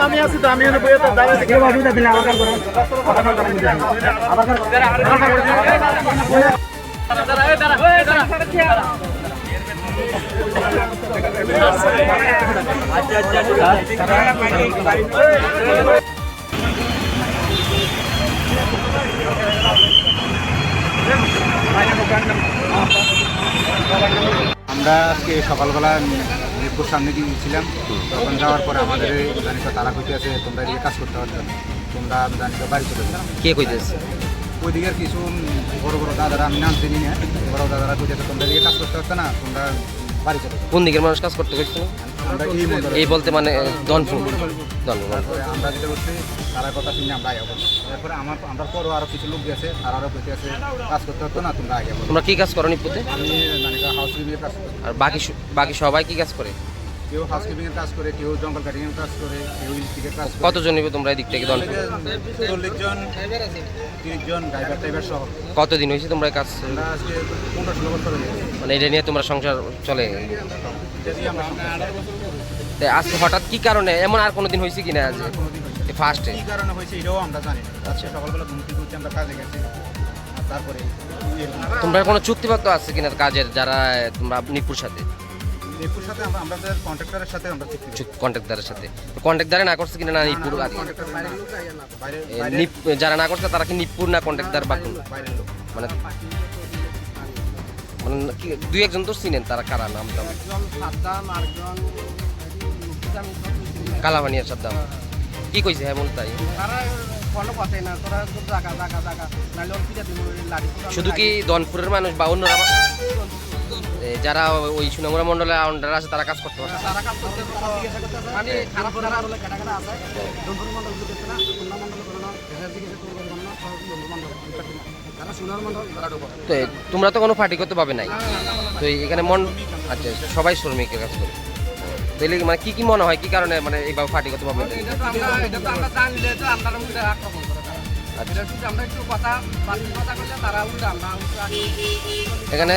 আমি আছি তো আমি অসুবিধা দিলে আমরা আজকে সকালবেলা মিরপুর সামনে গিয়েছিলাম। তখন যাওয়ার পরে আমাদের জানি তো তারা কইতে আছে তোমরা এই কাজ করতে পারছো, তোমরা জানি তো বাড়ি চলে যাও। কে কইতেছে? ওইদিকের কিছু বড় বড় দাদারা, আমি নাম চিনি না, বড় দাদারা কইতেছে তোমরা এই কাজ করতে পারছো না, তোমরা বাড়ি চলে যাও। কোন দিকের মানুষ কাজ করতে কইছিল? এই বলতে মানে দনপুর। আমরা যেটা করছি তারা কথা শুনে আমরা আগে বলছি। এরপরে আমরা পরও আরও কিছু লোক গেছে, তারাও কইতে আছে কাজ করতে পারতো না, তোমরা আগে বলো। তোমরা কি কাজ করো নিপুতে? আমি জানি হাউস কিপিংয়ের কাজ করি। আর বাকি সবাই কি কাজ করে? কেউ হাউস কিপিংয়ের কাজ করে, কেউ জঙ্গল কাটিংয়ের কাজ করে, কেউ ইলেকট্রিকের কাজ করে। কতজন নিবে তোমরা এই দিক থেকে দনপুর? 40 জন 30 জন ড্রাইভার সহ। কতদিন হয়েছে তোমরা কাজ? আমরা আজকে 15-16 বছর হয়ে গেছে। মানে এটা নিয়ে তোমরা সংসার চলে? আজকে হঠাৎ কি কারণে এমন আর কোনোদিন হয়েছে কিনা? আজ ফার্স্টে কি কারণে হয়েছে এটাও আমরা জানি না। আজকে সকালবেলা ঘুম থেকে উঠে আমরা কাজে গেছি, তারপরে তোমরা কোনো চুক্তিপত্র আছে কিনা কাজের, যারা তোমরা নিপুর সাথে? নিপুর সাথে আমাদের কন্ট্রাক্টরের সাথে আমরা কন্ট্রাক্টরের সাথে কন্ট্রাক্টরে না করছে কিনা? না নিপুর যারা না করছে তারা কি নিপুর না কন্ট্রাক্টর বা মানে দুই একজন তো চিনেন, তারা কারা নাম? কালাভানিয়ার সাদ্দাম কি কইছে? হ্যাঁ বল তাই। শুধু কি দনপুরের মানুষ বা অন্যরা যারা ওই সুনামুরা মন্ডলের আন্ডারে আছে তারা কাজ করতে পারে? তো তোমরা তো কোনো পার্টি করতে পাবে নাই তো এখানে আচ্ছা সবাই শ্রমিকের কাজ করে। তাহলে মানে কি মনে হয় কি কারণে মানে এইভাবে পার্টি করতে পারবে? এখানে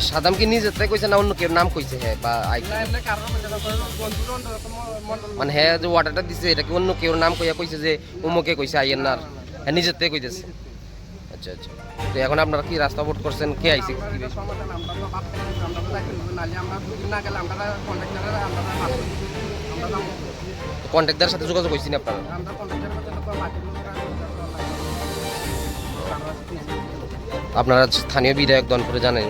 সাদাম কি নিজের থেকে কইছে না অন্য কেউ নাম কইছে? হ্যাঁ বা মানে হ্যাঁ যে ওয়াটারটা দিছে এটা কি অন্য কেউ নাম কইয়া কইছে যে উমুকে কইছে আইয়ের না? হ্যাঁ নিজের থেকে কইতেছে। আচ্ছা আচ্ছা, তো এখন আপনারা কি রাস্তা ভোট করছেন? কে আইছে? কন্ট্রাক্টরের সাথে যোগাযোগ হয়েছি না আপনারা? আপনারা স্থানীয় বিধায়ক দনপুরে জানেন?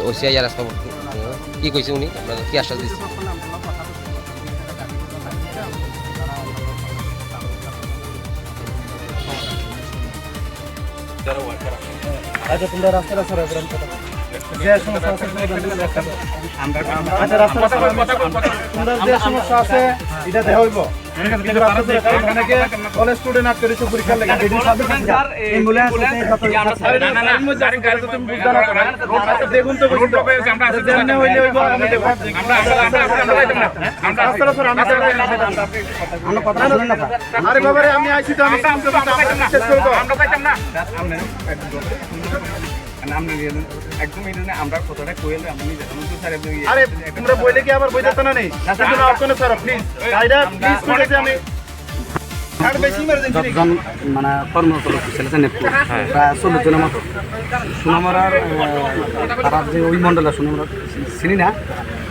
ওসিআই রাস্তা ভোট কি কইছে উনি? আপনারা কি আশ্বাস দিচ্ছে? আচ্ছা তোমরা রাস্তাটা সরাই দেন কথা যে সমস্যা আছে আচ্ছা রাস্তাটা তোমরা যে সমস্যা আছে এটা দেখ হইব অনেকে কলেজ স্টুডেন্ট আট করেছে পরীক্ষা লাগে অ্যাম্বুলেন্স দেখুন তো হইলে হইব আরে বাবারে আমি আইছি তো আমি আরে তোমরা বইলে কি আবার বই দিতে না নেই প্লিজ মানে কর্মরত ছেলেছে নেপুর প্রায় 40 জনের মতো সুনামরার তারা যে ওই মন্ডলের সুনামরা চিনি না,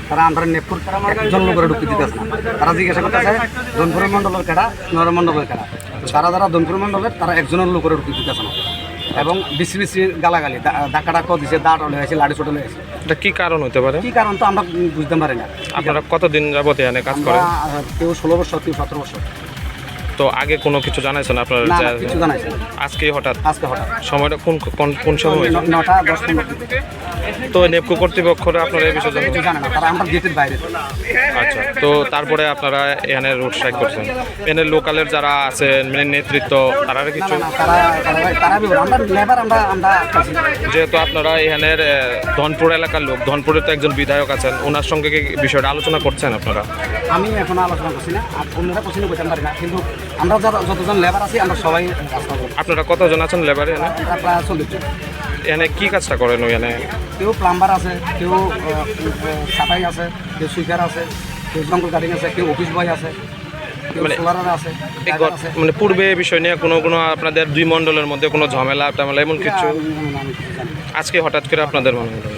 তারা আমরা নেপুর একজন লোকের ঢুকতে দিতেছে না। তারা জিজ্ঞাসা করতেছে দনপুরের মন্ডলের কেডা, সুনামরা মন্ডলের কেডা। তারা যারা দনপুর মন্ডলের তারা একজনের লোকের ঢুকতে দিতেছে না। এবং বেশি বেশি গালাগালি ধাক্কা ডাক্কা দিছে, দাঁড় হলে হয়েছে, লাঠি ছোট হয়েছে। এটা কি কারণ হতে পারে? কি কারণ তো আমরা বুঝতে পারি না। আপনারা কতদিন যাবত এখানে কাজ করেন? কেউ 16 বছর, কেউ 17 বছর। তো আগে কোনো কিছু জানাইছেন আপনারা? না, কিছু জানাইছে না। আজকে হঠাৎ? আজকে হঠাৎ। সময়টা কোন সময় হয়েছে? 9টা 10-15। তো নেপকো কর্তৃপক্ষরা আপনারা এই বিষয়ে কিছু জানে না, তারা আমরা গেটের বাইরে। আচ্ছা, তো তারপরে আপনারা এখানে রোড স্ট্রাইক করছেন। এখানে লোকালের যারা আছেন মানে নেতৃত্ব তারা কিছু? না, তারা আমরা লেবার, আমরা যেহেতু আপনারা এখানের ধনপুর এলাকার লোক, ধনপুরের তো একজন বিধায়ক আছেন, ওনার সঙ্গে কি বিষয়টা আলোচনা করছেন আপনারা? আমি এখনো আলোচনা করছি না, আর অন্যরা পছন্দ করতে পারি না, কিন্তু আমরা যতজন লেবার আছি আমরা সবাই রাস্তা করি। আপনারা কতজন আছেন লেবারে এখানে? আমরা প্রায় 40 জন। এখানে কি কাজটা করেন ওখানে? কেউ প্লাম্বার আছে, কেউ সাফাই আছে, কেউ সুইপার আছে, কেউ জঙ্গল গার্ডিং আছে, কেউ অফিস বয় আছে, কেউ মানে সোলার আছে, এই driver আছে। মানে পূর্বে এই বিষয় নিয়ে কোনো আপনাদের দুই মণ্ডলের মধ্যে কোনো ঝামেলা টামেলা এমন কিছু? আমি কিছু জানি না। আজকে হঠাৎ করে আপনাদের মনে হলো?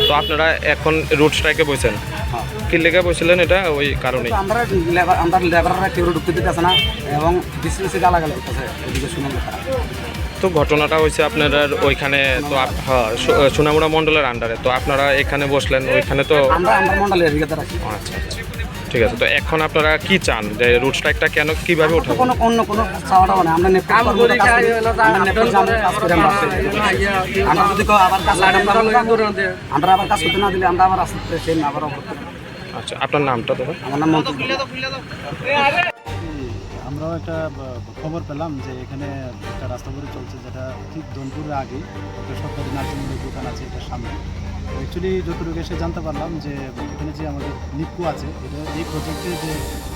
তো আপনারা এখন রোড স্ট্রাইকে বসেন, হ্যাঁ। কি লেগে বসছিলেন এটা? ওই কারণে তো আমরা লেবাররা কেউ ঢুকতে দিতেছে না এবং বেশি বেশি গালাগালি করতেছে এদিকে শুনুন তারা। তো ঘটনাটা হয়েছে আপনারা ওইখানে তো হ্যাঁ সোনামুড়া মণ্ডলের আন্ডারে, তো আপনারা এখানে বসলেন, ওইখানে তো আমরা মন্ডলের এদিকে আছি। আচ্ছা আচ্ছা, ঠিক আছে। তো এখন আপনারা কি চান যে রোড স্ট্রাইকটা কেন কিভাবে তো ওঠাবো? অন্য কোনো চাওয়াটা মানে আমরা নেপকো আমরা যদি আবার কাজ করতে না দিলে আমরা আবার আসতে সেই আবার অবস্থা। আচ্ছা, আপনার নামটা তো? আমার নাম মন্ত্রী। আমরাও একটা খবর পেলাম যে এখানে একটা রাস্তা করে চলছে, যেটা ঠিক ধনপুরের আগে একটা সরকারি নার্সিংহোমের দোকান আছে এটার সামনে। অ্যাকচুয়ালি যতটুকু এসে জানতে পারলাম যে এখানে যে আমাদের নিপকো আছে, এটা এই প্রজেক্টে যে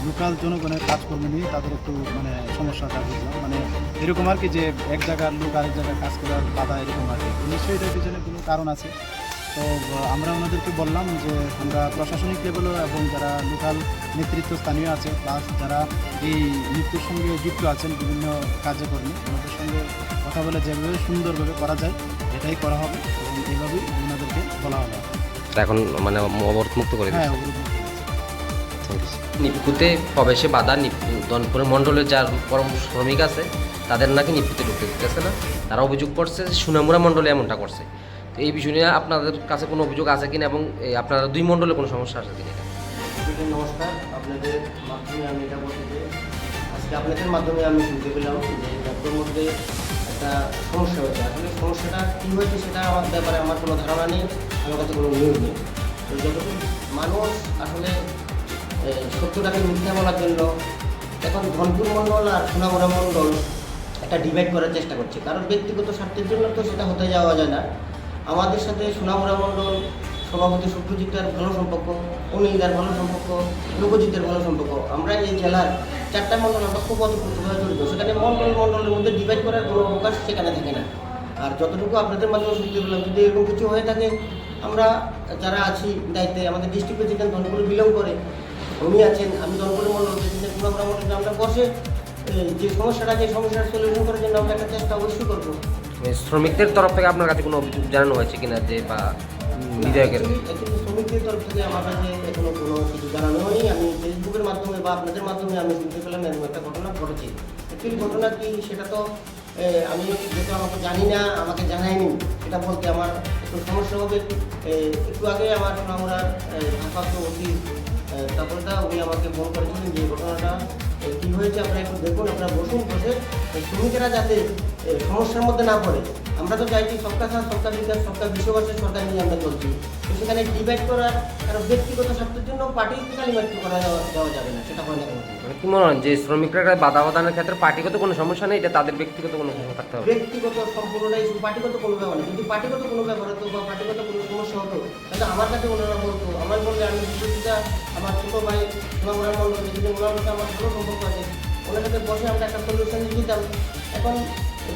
লোকাল জনগণের কাজকর্ম নিয়ে তাদের একটু মানে সমস্যাটা বুঝলাম, মানে এরকম আর কি যে এক জায়গার লোক আরেক জায়গায় কাজ করার বাধা এরকম আর কি। নিশ্চয়ই এটার পিছনে কোনো কারণ আছে। তো আমরা ওনাদেরকে বললাম যে আমরা প্রশাসনিক লেভেলও এবং যারা লোকাল নেতৃত্ব স্থানীয় আছে প্লাস যারা এই নৃত্যের সঙ্গে যুক্ত আছেন বিভিন্ন কার্যক্রমে, ওনাদের সঙ্গে কথা বলে যেভাবে সুন্দরভাবে করা যায় এটাই করা হবে এবং এইভাবেই ওনাদেরকে বলা হবে। এখন মানে অবরোধমুক্ত করে হ্যাঁ, দিচ্ছে। নিপকুতে প্রবেশে বাধা ধনপুর মণ্ডলের যার পরম শ্রমিক আছে তাদের নাকি নিপকুতে ঢুকতে দিতেছে না। তারা অভিযোগ করছে যে সোনামুড়া মণ্ডলে এমনটা করছে। তো এই বিষয় নিয়ে আপনাদের কাছে কোনো অভিযোগ আছে কিনা এবং আপনারা দুই মণ্ডলে কোনো সমস্যা আছে কিনা? নমস্কার, আপনাদের মাধ্যমে আমি এটা বলতে চাই, আজকে আপনাদের মাধ্যমে আমি শুনতে পেলাম যে ডক্টর মধ্যে একটা সমস্যা হয়েছে। আসলে সমস্যাটা কী হয়েছে সেটা আমার ব্যাপারে আমার কোনো ধারণা নেই, আমার কাছে কোনো নিউজ নেই। তো যতটুকু মানুষ আসলে সত্যটাকে মিথ্যা বলার জন্য এখন ধনপুর মণ্ডল আর সোনামুড়া মণ্ডল একটা ডিভাইড করার চেষ্টা করছে, কারণ ব্যক্তিগত স্বার্থের জন্য তো সেটা হতে যাওয়া যায় না। আমাদের সাথে সোনামুড়া মণ্ডল সভাপতি শুক্রজিতের ভালো সম্পর্ক, অনিলদার ভালো সম্পর্ক, লোকজিতের ভালো সম্পর্ক। আমরা এই জেলার 4টা মণ্ডল আমরা খুব অতপ্রতভাবে জড়িত, সেখানে মণ্ডলের মধ্যে ডিভাইড করার কোনো অবকাশ সেখানে থাকে না। আর যতটুকু আপনাদের মাধ্যমে শুনতে পেলাম, যদি এরকম কিছু হয়ে থাকে, আমরা যারা আছি দায়িত্বে, আমাদের ডিস্ট্রিক্ট প্রেসিডেন্ট ধনপুরে বিলং করে, উনি আছেন, আমি ধনপুরের মণ্ডল প্রেসিডেন্ট, সোনামুড়া মণ্ডলে আমরা বসে যে সমস্যার সলিউশন করার জন্য আমরা একটা চেষ্টা অবশ্যই করবো। শ্রমিকদের তরফ থেকে আপনার কাছে কোনো অভিযোগ জানানো হয়েছে কিনা যে বা বিধায়কের? শ্রমিকদের তরফ থেকে আমার কাছে এখনো কোনো কিছু জানানো হয়নি। আমি ফেসবুকের মাধ্যমে বা আপনাদের মাধ্যমে আমি শুনতে পেলাম এরকম একটা ঘটনা ঘটেছে। অ্যাকচুয়ালি ঘটনা কি সেটা তো আমি যেহেতু আমাকে জানি না, আমাকে জানায়নি, সেটা বলতে আমার একটু সমস্যা হবে। একটু আগে আমার সোনামুড়ার ভারপ্রাপ্ত অতি তারপরটা উনি আমাকে ফোন করেছিলেন যে ঘটনাটা কী হয়েছে আপনারা একটু দেখুন, আপনারা বসুন, বসে শ্রমিকেরা যাতে সমস্যার মধ্যে না পড়ে। আমরা তো চাইছি সবকা সাথ সবকা বিকাশ, সবকা বিশ্ববাসের সরকার নিয়ে আমরা চলছি। তো সেখানে ডিভাইড করার কারণ ব্যক্তিগত স্বার্থের জন্য পার্টিকে কালিমাত্র করা দেওয়া যাবে না, সেটা হয় না। মানে কি মনে হয় যে শ্রমিকরা বাধা প্রদানের ক্ষেত্রে পার্টিগত কোনো সমস্যা নেই, এটা তাদের ব্যক্তিগত কোনো সমস্যা থাকতে হবে? ব্যক্তিগত সম্পূর্ণটাই পার্টিগত কোনো ব্যাপার নেই। যদি পার্টিগত কোনো ব্যাপার হতো বা পার্টিগত কোনো সমস্যা হতো, তাহলে আমার কাছে ওনারা বলতো, আমার বললে আমি বিশ্বজিৎটা আমার ছোটো ভাই সোনামুড়া মণ্ডল যদি ওনার সাথে আমার ভালো সম্পর্ক আছে, ওনার সাথে বসে আমরা একটা সলিউশন দিতাম। এখন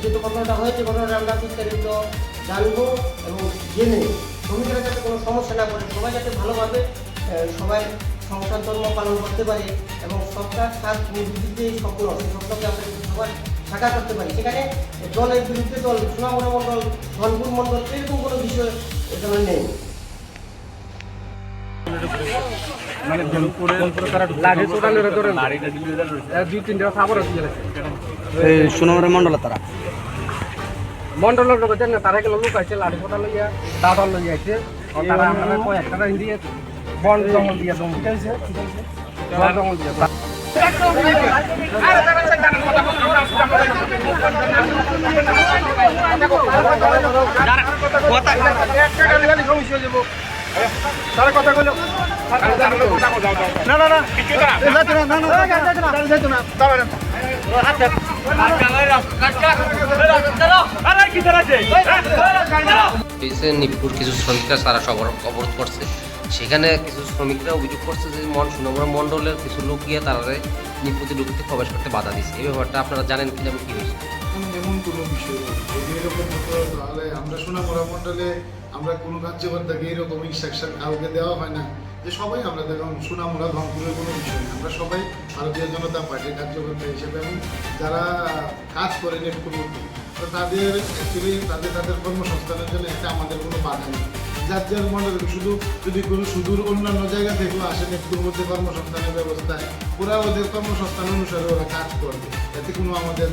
যেহেতু ঘটনাটা হয়েছে, ঘটনাটা আমরা বিস্তারিত জানবো এবং জেনে শ্রমিকেরা যাতে কোনো সমস্যা না করে, সবাই যাতে ভালোভাবে সবাই সংসার ধর্ম পালন করতে পারে এবং সবটা সাত নির্দিষ্টে স্বপ্ন সেই স্বপ্নকে আমরা সবাই সাকার করতে পারি। সেখানে দলের বিরুদ্ধে দল, সোনামুড়া মণ্ডল, ধনপুর মণ্ডল এরকম কোনো বিষয় এখানে নেই। এই সোনামুড়া মণ্ডলে তারা মন্ডলের লোক জানে তারা এগুলো লোক আছে লাঠি ফোটা লইয়া দাদা লইয়া আছে তারা আমরা কয়েকটা দিয়ে বন জঙ্গল দিয়ে জঙ্গল ঠিক আছে জঙ্গল দিয়ে নিপুর কিছু শ্রমিকরা তারা অবরোধ করছে, সেখানে কিছু শ্রমিকরা অভিযোগ করছে যে সুনামুরা মণ্ডলের কিছু লোক গিয়ে তারা নিপুতে ঢুকতে প্রবেশ করতে বাধা দিচ্ছে। এই ব্যাপারটা আপনারা জানেন কিনা, কি হয়েছে? এমন কোনো বিষয় নেই। যদি এরকম হতো তাহলে আমরা সোনামুড়া মণ্ডলে আমরা কোনো কার্যকর্তাকে এরকম ইনস্ট্রাকশন কাউকে দেওয়া হয় না যে সবাই আমরা দেখুন সোনামুড়া রংপুরের কোনো বিষয় নেই। আমরা সবাই ভারতীয় জনতা পার্টির কার্যকর্তা হিসেবে এবং যারা কাজ করে নেটকুর মধ্যে তো তাদের অ্যাকচুয়ালি তাদের কর্মসংস্থানের জন্য একটা আমাদের কোনো বাধা নেই। যার যার মণ্ডলে শুধু যদি কোনো সুদূর অন্যান্য জায়গা থেকেও আসে নেটকুর মধ্যে কর্মসংস্থানের ব্যবস্থায় ওরা ওদের কর্মসংস্থান অনুসারে ওরা কাজ করবে, এতে কোনো আমাদের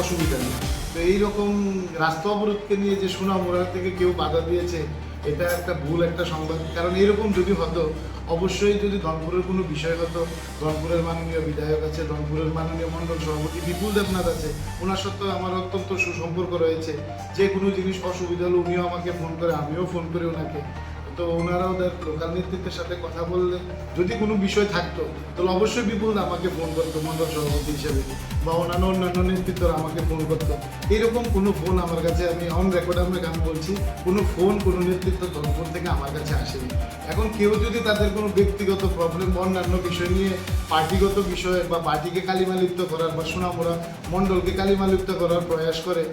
অসুবিধা নেই। তো এইরকম রাস্তা অবরোধকে নিয়ে যে সোনামুড়া থেকে কেউ বাধা দিয়েছে এটা একটা ভুল একটা সংবাদ। কারণ এরকম যদি হতো অবশ্যই যদি ধনপুরের কোনো বিষয় হতো, ধনপুরের মাননীয় বিধায়ক আছে, ধনপুরের মাননীয় মণ্ডল সভাপতি বিপুল দেবনাথ আছে, ওনার সত্ত্বেও আমার অত্যন্ত সুসম্পর্ক রয়েছে। যে কোনো জিনিস অসুবিধা হলে উনিও আমাকে ফোন করে, আমিও ফোন করি ওনাকে। তো ওনারা ওদের লোকাল নেতৃত্বের সাথে কথা বললে যদি কোনো বিষয় থাকতো তাহলে অবশ্যই বিপুল আমাকে ফোন করতো মণ্ডল সভাপতি হিসেবে, বা অন্যান্য নেতৃত্বরা আমাকে ফোন করতো। এরকম কোনো ফোন আমার কাছে, আমি অন রেকর্ড আপনাকে আমি বলছি, কোনো ফোন কোনো নেতৃত্ব ধনপুর থেকে আমার কাছে আসেনি। এখন কেউ যদি তাদের কোনো ব্যক্তিগত প্রবলেম বা অন্যান্য বিষয় নিয়ে পার্টিগত বিষয় বা পার্টিকে কালিমালিপ্ত করার বা সোনামুড়া মণ্ডলকে কালিমালিপ্ত করার প্রয়াস করে,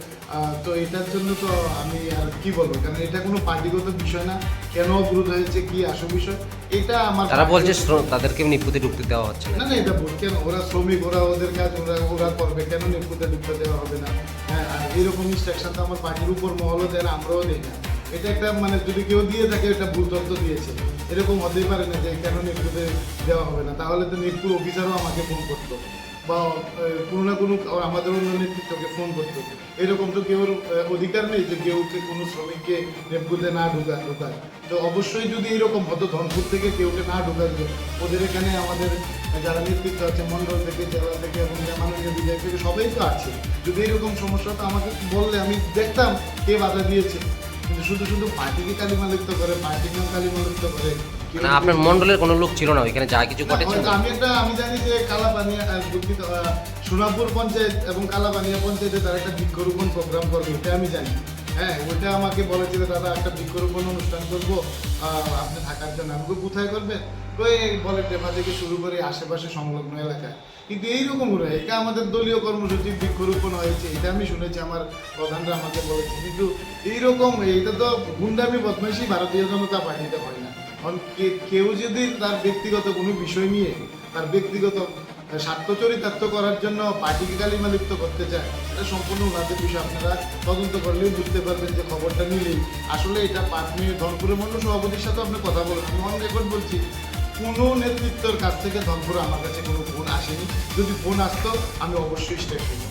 তো এটার জন্য তো আমি আর কি বলবো, কারণ এটা কোনো পার্টিগত বিষয় না। কেন অবরোধ হয়েছে, কি আসল বিষয়, এটা আমার তারা বলছে তাদেরকে নিপুতে ঢুকতে দেওয়া হচ্ছে না। না না, এটা ভুল। কেন ওরা শ্রমিক, ওরা ওদের কাজ ওরা করবে, কেন নিপুতে ঢুকতে দেওয়া হবে না? হ্যাঁ, আর এরকম ইনস্ট্রাকশন তো আমার পার্টির উপর মহলও দেয় না, আমরাও দিই না। এটা একটা মানে যদি কেউ দিয়ে থাকে এটা ভুল তথ্য দিয়েছে, এরকম হতেই পারে না যে কেন নিপুতে দেওয়া হবে না। তাহলে তো নিপুর অফিসারও আমাকে ফোন করতো বা কোনো না কোনো আমাদের অন্য নেতৃত্বকে ফোন করতো। এরকম তো কেউ অধিকার নেই যে কেউকে কোনো শ্রমিককে নেপুতে না ঢুকায়। তো অবশ্যই যদি এরকম হতো ধনপুর থেকে কেউকে না ঢুকাতো, ওদের এখানে আমাদের যারা নেতৃত্ব আছে মণ্ডল থেকে, জেলা থেকে এবং মাননীয় বিধায়ক থেকে সবাই তো আছে। যদি এরকম সমস্যা তো আমাকে বললে আমি দেখতাম কে বাধা দিয়েছে। কিন্তু শুধু পার্টিকে কালিমালিপ্ত করে, পার্টিকে কালিমালিপ্ত করে। না, আপনার মণ্ডলের কোনো লোক ছিল না ওইখানে, যা কিছু ঘটেছে? আমি জানি যে কালাপানিয়া দুঃখিত সোনাপুর পঞ্চায়েত এবং কালাপানিয়া পঞ্চায়েতে তারা একটা বৃক্ষরোপণ প্রোগ্রাম করবে, এটা আমি জানি। হ্যাঁ, ওইটা আমাকে বলেছিল দাদা একটা বৃক্ষরোপণ অনুষ্ঠান করবো আপনি থাকার জন্য। আমাকে কোথায় করবেন? তো এই বলে টেপা থেকে শুরু করে আশেপাশে সংলগ্ন এলাকায়। কিন্তু এইরকম নয়, এটা আমাদের দলীয় কর্মসূচি বৃক্ষরোপণ হয়েছে, এটা আমি শুনেছি, আমার প্রধানরা আমাকে বলেছে। কিন্তু এইরকম এইটা তো গুন্ডামি বদমাইশি ভারতীয় জনতা পার্টিতে হয় না। কেউ যদি তার ব্যক্তিগত কোনো বিষয় নিয়ে তার ব্যক্তিগত স্বার্থ চরিতার্থ করার জন্য পার্টিকে কালিমালিপ্ত করতে চায়, এটা সম্পূর্ণ ওনাদের বিষয়। আপনারা তদন্ত করলেই বুঝতে পারবেন যে খবরটা নিলেই আসলে এটা আপনি ধনপুরের মণ্ডল সভাপতির সাথে আপনি কথা বলেন। আমি অন রেকর্ড বলছি, কোনো নেতৃত্বের কাছ থেকে ধনপুরে আমার কাছে কোনো ফোন আসেনি। যদি ফোন আসতো আমি অবশ্যই স্টেপ নিতাম।